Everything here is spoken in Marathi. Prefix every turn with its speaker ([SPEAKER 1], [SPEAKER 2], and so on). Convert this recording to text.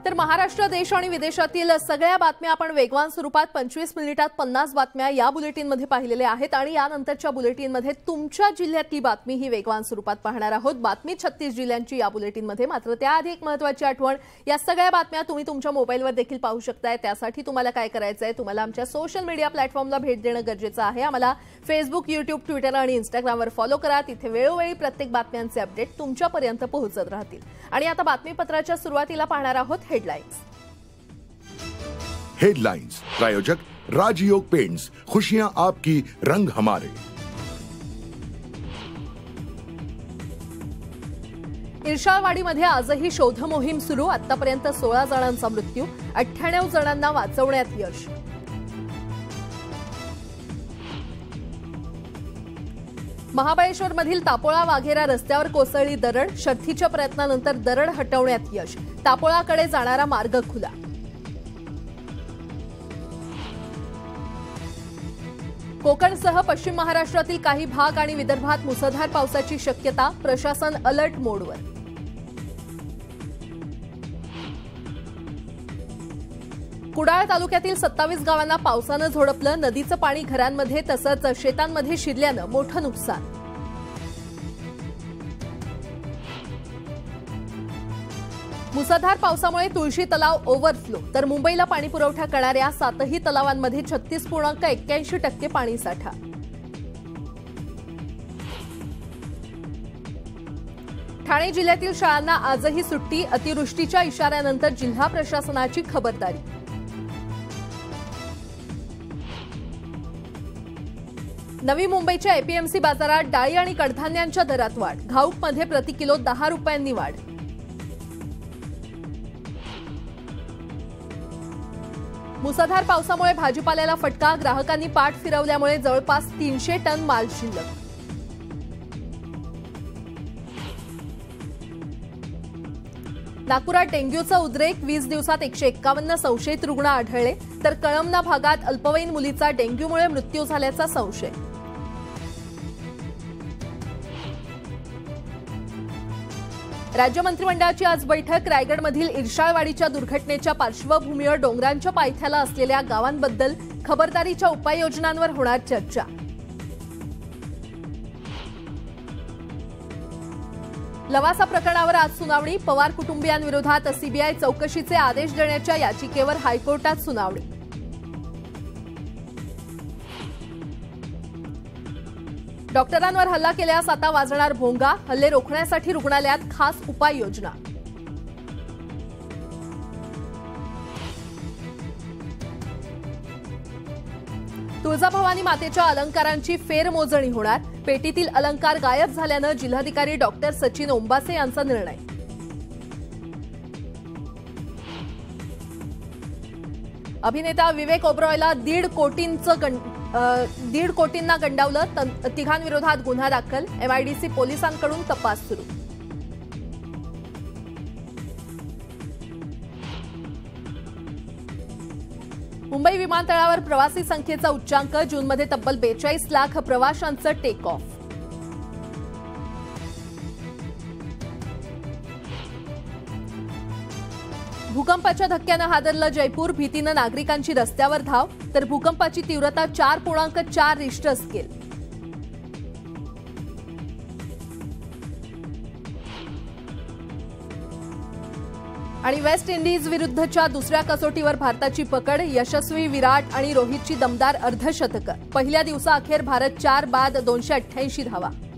[SPEAKER 1] तर महाराष्ट्र देश आणि विदेशातील सगळ्या बातम्या आपण वेगवान स्वरूपात 25 मिनिटात 50 बातम्या या बुलेटिनमध्ये पाहिलेल्या आहेत आणि यानंतरच्या बुलेटिनमध्ये तुमच्या जिल्ह्यातली बातमी ही वेगवान स्वरूपात पाहणार आहोत। बातमी 36 जिल्ह्यांची या बुलेटिनमध्ये। मात्र त्याआधी एक महत्त्वाची आठवण, या सगळ्या बातम्या तुम्ही तुमच्या मोबाईलवर देखील पाहू शकताय। त्यासाठी तुम्हाला काय करायचं आहे, तुम्हाला आमच्या सोशल मीडिया प्लॅटफॉर्मला भेट देणं गरजेचं आहे। आम्हाला फेसबुक, यूट्यूब, ट्विटर आणि इंस्टाग्रामवर फॉलो करा। तिथे वेळोवेळी प्रत्येक बातम्यांचे अपडेट तुमच्यापर्यंत पोहोचत राहतील। आणि आता बातमीपत्राच्या सुरुवातीला पाहणार आहोत
[SPEAKER 2] हेडलाइंस। प्रायोजक राजयोग पेंट्स, खुशियां आपकी, रंग हमारे।
[SPEAKER 1] इर्शाळवाडीमध्ये आजही शोध मोहीम सुरू। आतापर्यंत 16 जणांचा मृत्यू, 98 जणांना वाचवण्यात यश। महाबळेश्वरमधील तापोळा वाघेरा रस्त्यावर कोसळली दरड, शर्थीच्या प्रयत्नानंतर दरड हटवण्यात यश। तापोळाकडे जाणारा मार्ग खुला। कोकणसह पश्चिम महाराष्ट्रातील काही भाग आणि विदर्भात मुसळधार पावसाची शक्यता, प्रशासन अलर्ट मोडवर। कुडाळ तालुक्यातील 27 गावांना पावसानं झोडपलं। नदीचं पाणी घरांमध्ये तसंच शेतांमध्ये शिरल्यानं मोठं नुकसान। मुसळधार पावसामुळे तुळशी तलाव ओव्हरफ्लो, तर मुंबईला पाणी पुरवठा करणाऱ्या 7ही तलावांमध्ये 36.81% पाणीसाठा। ठाणे जिल्ह्यातील शाळांना आजही सुट्टी, अतिवृष्टीच्या इशाऱ्यानंतर जिल्हा प्रशासनाची खबरदारी। नवी मुंबईच्या एपीएमसी बाजारात डाळी आणि कडधान्यांच्या दरात वाढ, घाऊकमध्ये प्रति किलो 10 रुपयांनी वाढ। मुसळधार पावसामुळे भाजीपाल्याला फटका, ग्राहकांनी पाठ फिरवल्यामुळे जवळपास 300 टन माल शिल्लक। नागपुरात डेंग्यूचा उद्रेक, 20 दिवसात 151 संशयित रुग्ण आढळले, तर कळमना भागात अल्पवयीन मुलीचा डेंग्यूमुळे मृत्यू झाल्याचा संशय। राज्य मंत्रिमंडळाची आज बैठक, रायगडमधील इर्शाळवाडीच्या दुर्घटनेच्या पार्श्वभूमीवर डोंगरांच्या पायथ्याला असलेल्या गावांबद्दल खबरदारीच्या उपाययोजनांवर होणार चर्चा। लवासा प्रकरणावर आज सुनावणी, पवार कुटुंबियांविरोधात सीबीआय चौकशीचे आदेश देण्याच्या याचिकेवर हायकोर्टात सुनावणी। डॉक्टरांवर हल्ला केल्यास आता वाजणार भोंगा, हल्ले रोखण्यासाठी रुग्णालयात खास उपाययोजना। तुळजाभवानी मातेच्या अलंकारांची फेरमोजणी होणार, पेटीतील अलंकार गायब झाल्यानं जिल्हाधिकारी डॉक्टर सचिन ओंबासे यांचा निर्णय। अभिनेता विवेक ओबरॉयला 1.5 कोटींना गंडावलं, तिघांविरोधात गुन्हा दाखल, एमआयडीसी पोलिसांकडून तपास सुरू। मुंबई विमानतळावर प्रवासी संख्येचा उच्चांक, जूनमध्ये तब्बल 42 लाख प्रवाशांचं टेक ऑफ। भूकंपाच्या धक्क्यानं हादरलं जयपूर, भीतीनं नागरिकांची रस्त्यावर धाव, तर भूकंपाची तीव्रता 4.4 रिश्टर स्केल। आणि वेस्ट इंडिज विरुद्धच्या दुसऱ्या कसोटीवर भारताची पकड, यशस्वी विराट आणि रोहितची दमदार अर्धशतकं। पहिल्या दिवसाअखेर भारत 4 बाद 288 धावा।